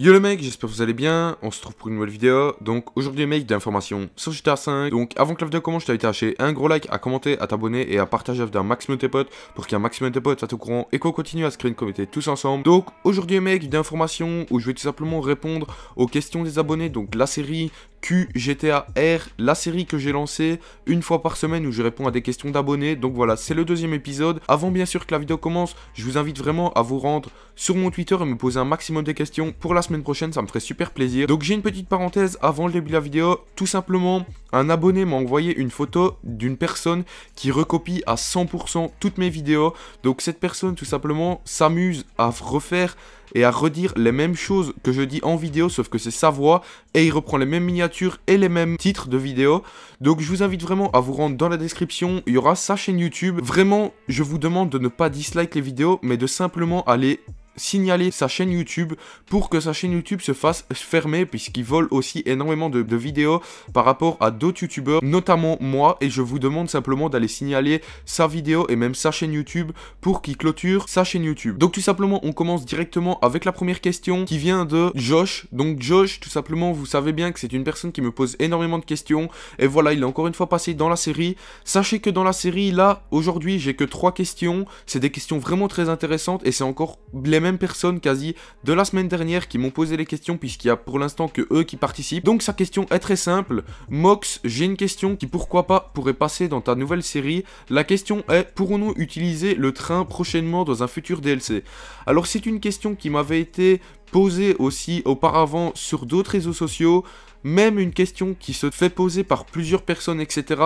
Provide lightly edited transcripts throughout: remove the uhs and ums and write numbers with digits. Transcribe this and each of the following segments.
Yo les mecs, j'espère que vous allez bien, on se retrouve pour une nouvelle vidéo. Donc aujourd'hui mec, d'informations sur GTA 5. Donc avant que la vidéo commence, je t'invite à lâcher un gros like, à commenter, à t'abonner et à partager avec un maximum de tes potes pour qu'un maximum de tes potes soient au courant et qu'on continue à se créer une communauté tous ensemble. Donc aujourd'hui mec, d'informations où je vais tout simplement répondre aux questions des abonnés. Donc la série QGTA R, la série que j'ai lancée une fois par semaine où je réponds à des questions d'abonnés. Donc voilà, c'est le deuxième épisode. Avant bien sûr que la vidéo commence, je vous invite vraiment à vous rendre sur mon Twitter et me poser un maximum de questions pour la semaine prochaine, ça me ferait super plaisir. Donc j'ai une petite parenthèse avant le début de la vidéo. Tout simplement, un abonné m'a envoyé une photo d'une personne qui recopie à 100% toutes mes vidéos. Donc cette personne tout simplement s'amuse à refaire et à redire les mêmes choses que je dis en vidéo, sauf que c'est sa voix, et il reprend les mêmes miniatures et les mêmes titres de vidéos. Donc je vous invite vraiment à vous rendre dans la description, il y aura sa chaîne YouTube. Vraiment, je vous demande de ne pas dislike les vidéos, mais de simplement aller signaler sa chaîne YouTube pour que sa chaîne YouTube se fasse fermer, puisqu'il vole aussi énormément de vidéos par rapport à d'autres youtubeurs, notamment moi, et je vous demande simplement d'aller signaler sa vidéo et même sa chaîne YouTube pour qu'il clôture sa chaîne YouTube. Donc tout simplement on commence directement avec la première question qui vient de Josh. Donc Josh, tout simplement vous savez bien que c'est une personne qui me pose énormément de questions et voilà, il est encore une fois passé dans la série. Sachez que dans la série là aujourd'hui j'ai que 3 questions, c'est des questions vraiment très intéressantes et c'est encore les mêmes personnes quasi de la semaine dernière qui m'ont posé les questions, puisqu'il y a pour l'instant que eux qui participent. Donc sa question est très simple. Mox, j'ai une question qui pourquoi pas pourrait passer dans ta nouvelle série. La question est: pourrons-nous utiliser le train prochainement dans un futur DLC? Alors c'est une question qui m'avait été posée aussi auparavant sur d'autres réseaux sociaux, même une question qui se fait poser par plusieurs personnes, etc.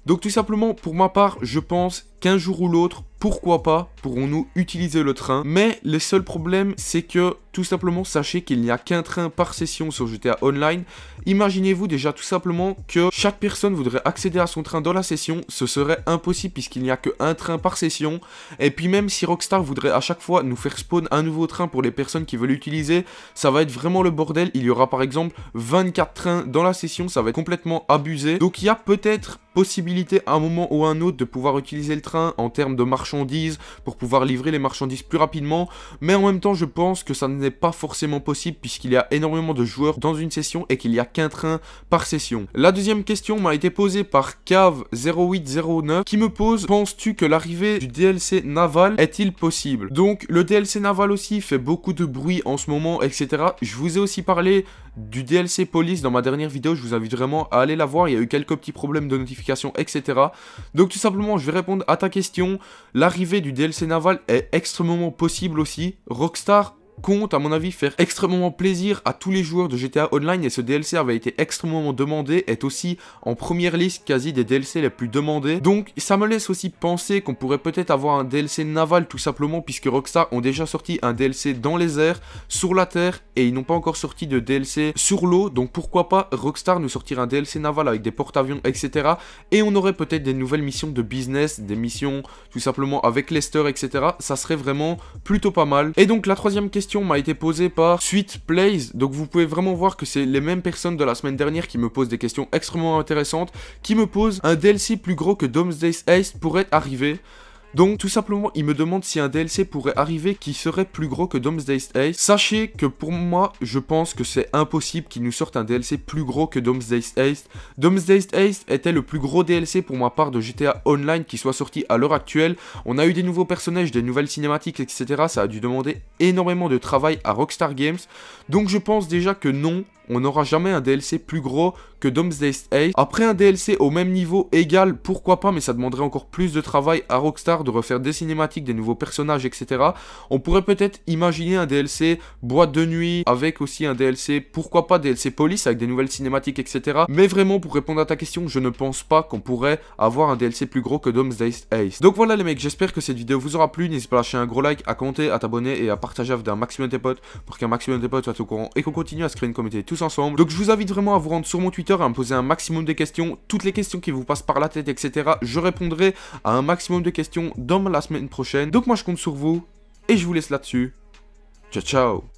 Donc tout simplement, pour ma part, je pense qu'un jour ou l'autre, pourquoi pas, pourrons-nous utiliser le train. Mais le seul problème, c'est que, tout simplement, sachez qu'il n'y a qu'un train par session sur GTA Online. Imaginez-vous déjà tout simplement que chaque personne voudrait accéder à son train dans la session. Ce serait impossible puisqu'il n'y a qu'un train par session. Et puis même si Rockstar voudrait à chaque fois nous faire spawn un nouveau train pour les personnes qui veulent l'utiliser, ça va être vraiment le bordel. Il y aura par exemple 24 trains dans la session, ça va être complètement abusé. Donc il y a peut-être possibilité à un moment ou à un autre de pouvoir utiliser le train en termes de marchandises pour pouvoir livrer les marchandises plus rapidement, mais en même temps je pense que ça n'est pas forcément possible puisqu'il y a énormément de joueurs dans une session et qu'il n'y a qu'un train par session. La deuxième question m'a été posée par Cave0809 qui me pose: penses-tu que l'arrivée du DLC naval est-il possible? Donc le DLC naval aussi fait beaucoup de bruit en ce moment, etc. Je vous ai aussi parlé du DLC police dans ma dernière vidéo, je vous invite vraiment à aller la voir, il y a eu quelques petits problèmes de notification, etc. Donc tout simplement je vais répondre à ta question. L'arrivée du DLC naval est extrêmement possible aussi. Rockstar compte à mon avis faire extrêmement plaisir à tous les joueurs de GTA Online et ce DLC avait été extrêmement demandé, est aussi en première liste quasi des DLC les plus demandés. Donc ça me laisse aussi penser qu'on pourrait peut-être avoir un DLC naval tout simplement, puisque Rockstar ont déjà sorti un DLC dans les airs, sur la terre, et ils n'ont pas encore sorti de DLC sur l'eau. Donc pourquoi pas Rockstar nous sortir un DLC naval avec des porte-avions, etc. Et on aurait peut-être des nouvelles missions de business, des missions tout simplement avec Lester, etc. Ça serait vraiment plutôt pas mal. Et donc la troisième question m'a été posée par Sweet Plays. Donc vous pouvez vraiment voir que c'est les mêmes personnes de la semaine dernière qui me posent des questions extrêmement intéressantes, qui me posent: un DLC plus gros que Doomsday's Haste pourrait arriver. Donc tout simplement il me demande si un DLC pourrait arriver qui serait plus gros que Doomsday's Haste. Sachez que pour moi je pense que c'est impossible qu'il nous sorte un DLC plus gros que Doomsday's Haste. Doomsday's Haste était le plus gros DLC pour ma part de GTA Online qui soit sorti à l'heure actuelle. On a eu des nouveaux personnages, des nouvelles cinématiques, etc. Ça a dû demander énormément de travail à Rockstar Games. Donc je pense déjà que non, on n'aura jamais un DLC plus gros que Doomsday's Haste. Après un DLC au même niveau, égal, pourquoi pas, mais ça demanderait encore plus de travail à Rockstar de refaire des cinématiques, des nouveaux personnages, etc. On pourrait peut-être imaginer un DLC boîte de nuit, avec aussi un DLC, pourquoi pas DLC police, avec des nouvelles cinématiques, etc. Mais vraiment, pour répondre à ta question, je ne pense pas qu'on pourrait avoir un DLC plus gros que Doomsday's Haste. Donc voilà les mecs, j'espère que cette vidéo vous aura plu. N'hésitez pas à lâcher un gros like, à commenter, à t'abonner et à partager avec un maximum de tes potes pour qu'un maximum de tes potes soient au courant et qu'on continue à se créer une communauté tous ensemble. Donc je vous invite vraiment à vous rendre sur mon Twitter et à me poser un maximum de questions, toutes les questions qui vous passent par la tête, etc. Je répondrai à un maximum de questions dans la semaine prochaine. Donc moi je compte sur vous et je vous laisse là-dessus. Ciao ciao.